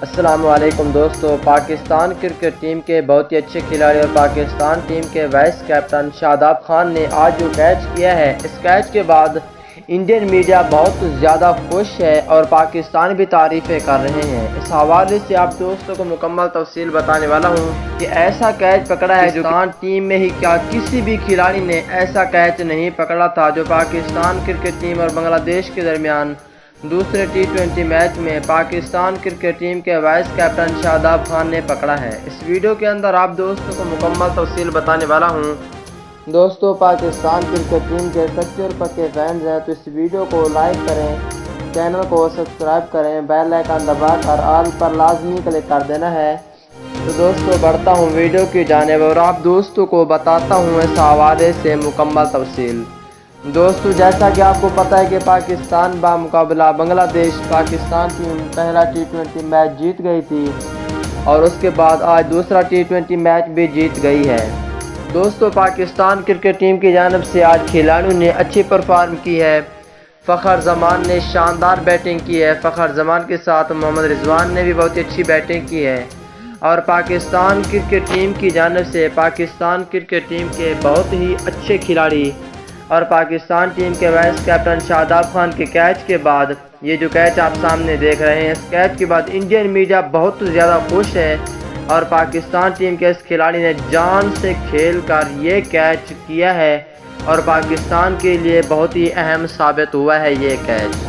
السلام علیکم دوستو، پاکستان کرکٹ ٹیم کے بہت ہی اچھے کھلاڑی اور پاکستان ٹیم کے وائس کیپٹن شاداب خان نے آج جو کیچ کیا ہے، اس کیچ کے بعد انڈین میڈیا بہت زیادہ خوش ہے اور پاکستان بھی تعریفیں کر رہے ہیں۔ اس حوالے سے آپ دوستوں کو مکمل تفصیل بتانے والا ہوں کہ ایسا کیچ پکڑا ہے جو پاکستان ٹیم میں ہی کیا کسی بھی کھلاڑی نے ایسا کیچ نہیں پکڑا تھا جو پاکستان کرکٹ ٹیم اور بنگلہ دیش کے درمیان دوسرے ٹی20 میچ میں پاکستان کرکٹ ٹیم کے وائس کیپٹن شاداب خان نے پکڑا ہے۔ اس ویڈیو کے اندر آپ دوستوں کو مکمل تفصیل بتانے والا ہوں۔ دوستو، پاکستان کرکٹ ٹیم کے سچے اور پکے فینز ہیں تو اس ویڈیو کو لائک کریں، چینل کو سبسکرائب کریں، بیل آئیکن دبا کر آل پر لازمی کلک کر دینا ہے۔ تو دوستو بڑھتا ہوں ویڈیو کی جانب اور آپ دوستوں کو بتاتا ہوں اس حوالے سے مکمل تفصیل۔ دوستو، جیسا کہ آپ کو پتہ ہے کہ پاکستان بمقابلہ بنگلہ دیش پاکستان ٹیم پہلا ٹی20 میچ جیت گئی تھی اور اس کے بعد آج دوسرا ٹی20 میچ بھی جیت گئی ہے۔ دوستو، پاکستان کرکٹ ٹیم کی جانب سے آج کھلاڑیوں نے اچھی پرفارم کی ہے۔ فخر زمان نے شاندار بیٹنگ کی ہے۔ فخر زمان کے ساتھ محمد رضوان نے بھی بہت اچھی بیٹنگ کی ہے اور پاکستان کرکٹ ٹیم کی جانب سے پاکستان کرکٹ ٹیم کے بہت ہی اچھے کھلاڑی اور پاکستان ٹیم کے وائس کیپٹن شاداب خان کے کیچ کے بعد یہ جو کیچ آپ سامنے دیکھ رہے ہیں، اس کیچ کے بعد انڈین میڈیا بہت زیادہ خوش ہے اور پاکستان ٹیم کے اس کھلاڑی نے جان سے کھیل کر یہ کیچ کیا ہے اور پاکستان کے لیے بہت ہی اہم ثابت ہوا ہے یہ کیچ۔